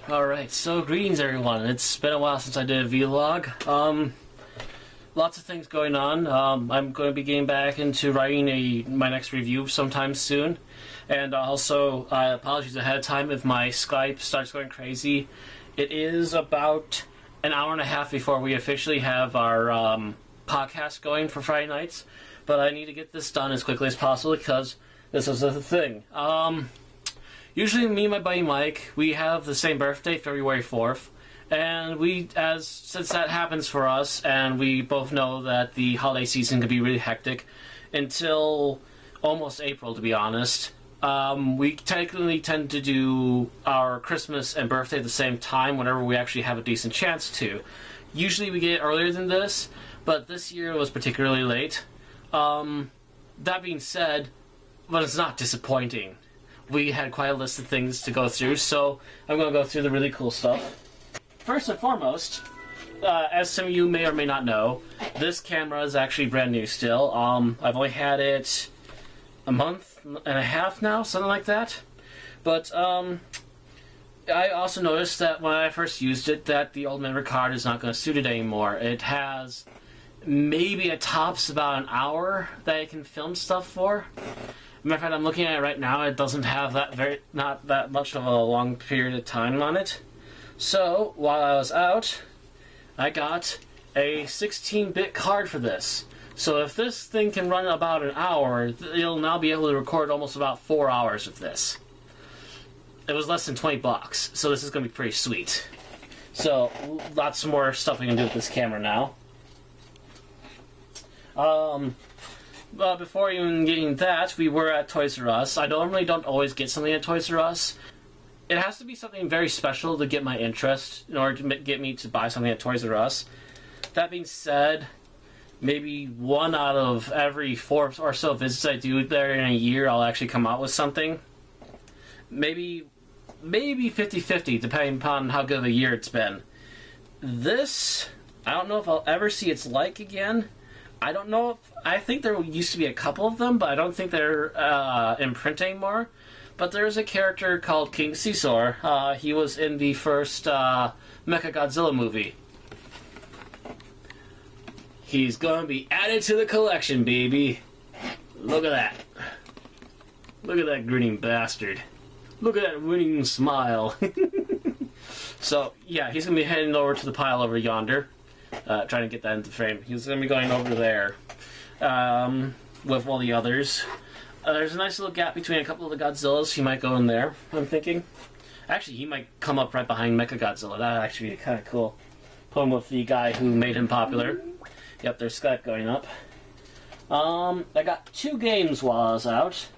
Alright, so greetings everyone. It's been a while since I did a vlog. Lots of things going on. I'm going to be getting back into writing my next review sometime soon. And also, apologies ahead of time if my Skype starts going crazy. It is about an hour and a half before we officially have our podcast going for Friday nights. But I need to get this done as quickly as possible because this is the thing. Usually me and my buddy Mike, we have the same birthday, February 4th. And since that happens for us, and we both know that the holiday season can be really hectic until almost April, to be honest, we technically tend to do our Christmas and birthday at the same time whenever we actually have a decent chance to. Usually we get it earlier than this, but this year it was particularly late. That being said, but it's not disappointing. We had quite a list of things to go through, so I'm going to go through the really cool stuff. First and foremost, as some of you may or may not know, this camera is actually brand new still. I've only had it a month and a half now, something like that. But I also noticed that when I first used it, that the old memory card is not going to suit it anymore. It has maybe at tops about an hour that it can film stuff for. Matter of fact, I'm looking at it right now. It doesn't have not that much of a long period of time on it. So while I was out, I got a 16-bit card for this. So if this thing can run about an hour, it'll now be able to record almost about 4 hours of this. It was less than $20, so this is going to be pretty sweet. So lots more stuff we can do with this camera now. But before even getting that, we were at Toys R Us. I normally don't always get something at Toys R Us. It has to be something very special to get my interest in order to get me to buy something at Toys R Us. That being said, maybe one out of every 4 or so visits I do there in a year, I'll actually come out with something. Maybe 50-50, depending upon how good of a year it's been. This, I don't know if I'll ever see its like again. I don't know if... I think there used to be a couple of them, but I don't think they're in print anymore. But there's a character called King Caesar. He was in the first Mechagodzilla movie. He's going to be added to the collection, baby. Look at that. Look at that grinning bastard. Look at that winning smile. So, yeah, he's going to be heading over to the pile over yonder. Trying to get that into frame. He's going to be going over there with all the others. There's a nice little gap between a couple of the Godzillas. He might go in there, I'm thinking. Actually, he might come up right behind Mechagodzilla. That would actually be kind of cool. Put him with the guy who made him popular. Yep, there's Skype going up. I got 2 games while I was out.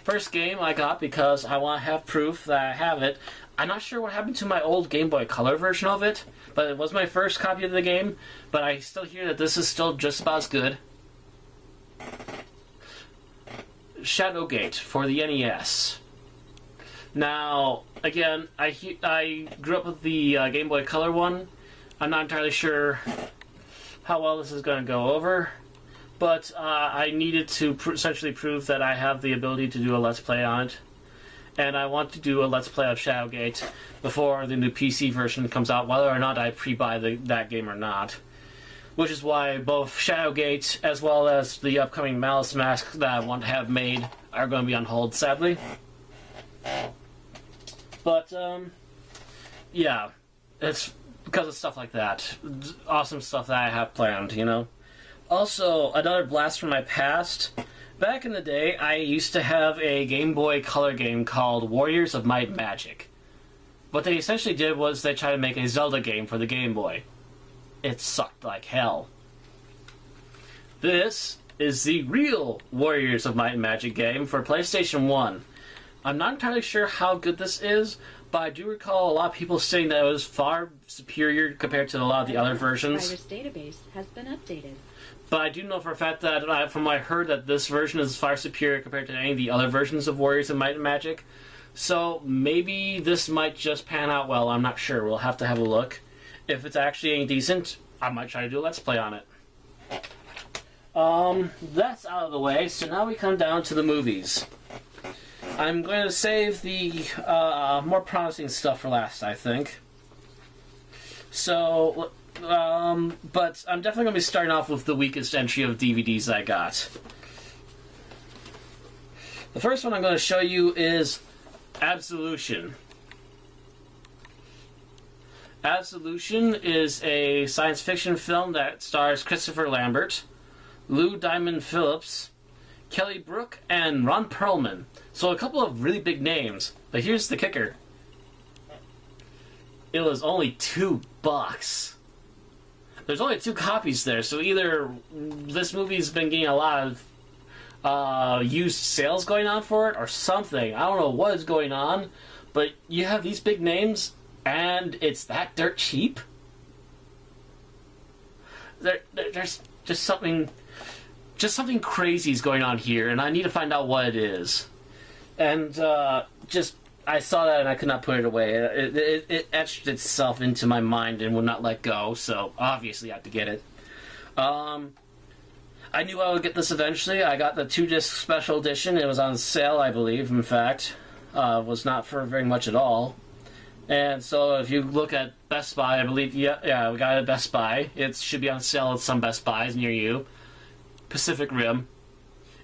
First game I got because I want to have proof that I have it. I'm not sure what happened to my old Game Boy Color version of it, but it was my first copy of the game, but I still hear that this is still just about as good. Shadowgate for the NES. Now, again, I grew up with the Game Boy Color one. I'm not entirely sure how well this is going to go over, but I needed to essentially prove that I have the ability to do a Let's Play on it. And I want to do a Let's Play of Shadowgate before the new PC version comes out, whether or not I pre-buy that game or not. Which is why both Shadowgate as well as the upcoming Malice Mask that I want to have made are going to be on hold, sadly. But, yeah, it's because of stuff like that. Awesome stuff that I have planned, you know. Also, another blast from my past. Back in the day, I used to have a Game Boy Color game called Warriors of Might and Magic. What they essentially did was they tried to make a Zelda game for the Game Boy. It sucked like hell. This is the real Warriors of Might and Magic game for PlayStation 1. I'm not entirely sure how good this is, but I do recall a lot of people saying that it was far superior compared to a lot of the other versions. Virus database has been updated. But I do know for a fact that, from what I heard, that this version is far superior compared to any of the other versions of Warriors of Might and Magic. So maybe this might just pan out well. I'm not sure. We'll have to have a look. If it's actually any decent, I might try to do a Let's Play on it. That's out of the way, so now we come down to the movies. I'm going to save the more promising stuff for last, I think. So, but I'm definitely going to be starting off with the weakest entry of DVDs I got. The first one I'm going to show you is Absolution. Absolution is a science fiction film that stars Christopher Lambert, Lou Diamond Phillips, Kelly Brook, and Ron Perlman. So a couple of really big names. But here's the kicker. It was only $2. There's only 2 copies there, so either this movie's been getting a lot of used sales going on for it or something. I don't know what is going on, but you have these big names and it's that dirt cheap? There's just something crazy is going on here, and I need to find out what it is. And I saw that and I could not put it away. It etched itself into my mind and would not let go, so obviously I had to get it. I knew I would get this eventually. I got the 2-disc special edition. It was on sale, I believe, in fact. Was not for very much at all. And so if you look at Best Buy, I believe, yeah, we got it at Best Buy. It should be on sale at some Best Buys near you. Pacific Rim.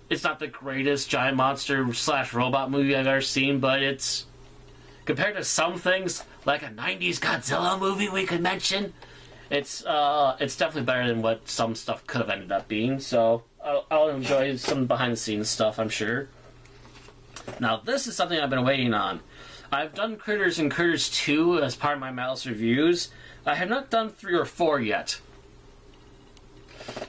It's not the greatest giant monster / robot movie I've ever seen, but it's, compared to some things, like a 90s Godzilla movie we could mention, it's definitely better than what some stuff could have ended up being, so I'll enjoy some behind-the-scenes stuff, I'm sure. Now, this is something I've been waiting on. I've done Critters and Critters 2 as part of my Mouse reviews. I have not done 3 or 4 yet.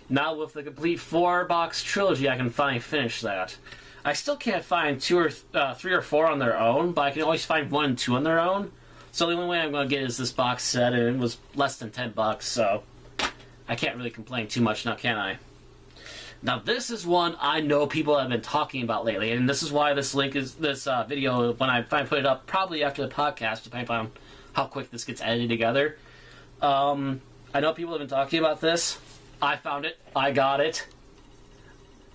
Now, with the complete 4-box trilogy, I can finally finish that. I still can't find 3 or 4 on their own, but I can always find 1 and 2 on their own. So the only way I'm going to get is this box set, and it was less than $10, so I can't really complain too much now, can I? Now, this is one I know people have been talking about lately, and this is why this video, when I finally put it up, probably after the podcast, depending on how quick this gets edited together. I know people have been talking about this. I found it. I got it.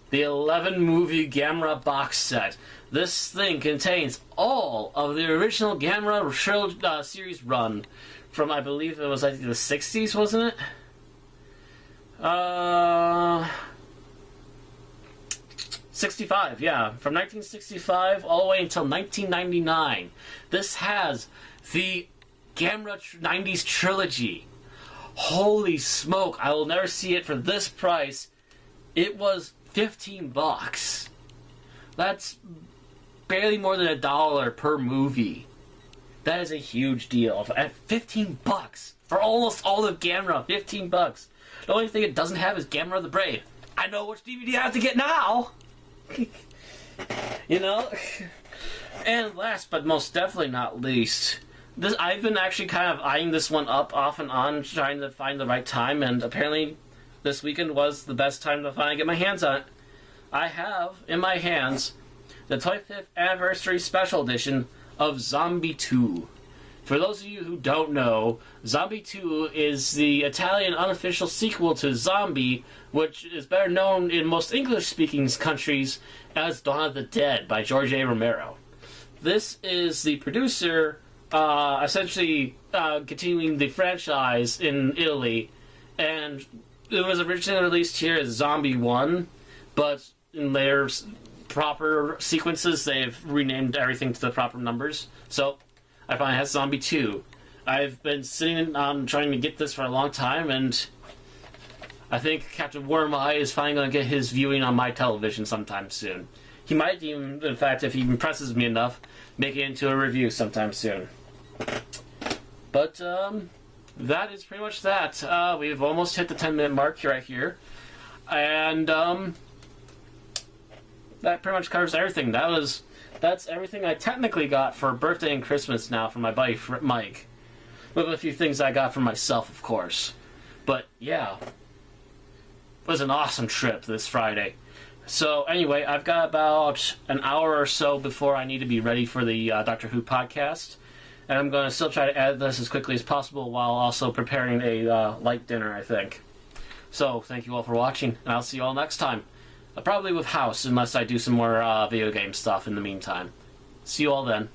The 11-movie Gamera box set. This thing contains all of the original Gamera series run from, I believe it was, the 60s, wasn't it? 65, yeah. From 1965 all the way until 1999. This has the Gamera 90s trilogy. Holy smoke, I will never see it for this price. It was $15. That's barely more than $1 per movie. That is a huge deal. At $15 for almost all of Gamera, $15. The only thing it doesn't have is Gamera the Brave. I know which DVD I have to get now. You know? And last but most definitely not least, I've been actually kind of eyeing this one up off and on, trying to find the right time, and apparently this weekend was the best time to finally get my hands on it. I have in my hands the 25th Anniversary Special Edition of Zombie 2. For those of you who don't know, Zombie 2 is the Italian unofficial sequel to Zombie, which is better known in most English-speaking countries as Dawn of the Dead by George A. Romero. This is the producer essentially continuing the franchise in Italy, and it was originally released here as Zombie 1, but in their proper sequences, they've renamed everything to the proper numbers. So I finally have Zombie 2. I've been sitting on trying to get this for a long time, and I think Captain Wormeye is finally going to get his viewing on my television sometime soon. He might even, in fact, if he impresses me enough, make it into a review sometime soon. But, that is pretty much that. We've almost hit the 10-minute mark right here. And, that pretty much covers everything. That's everything I technically got for birthday and Christmas now from my buddy Mike. With a few things I got for myself, of course. But, yeah. It was an awesome trip this Friday. So, anyway, I've got about an hour or so before I need to be ready for the Doctor Who podcast. And I'm going to still try to edit this as quickly as possible while also preparing a light dinner, I think. So, thank you all for watching, and I'll see you all next time. Probably with House, unless I do some more video game stuff in the meantime. See you all then.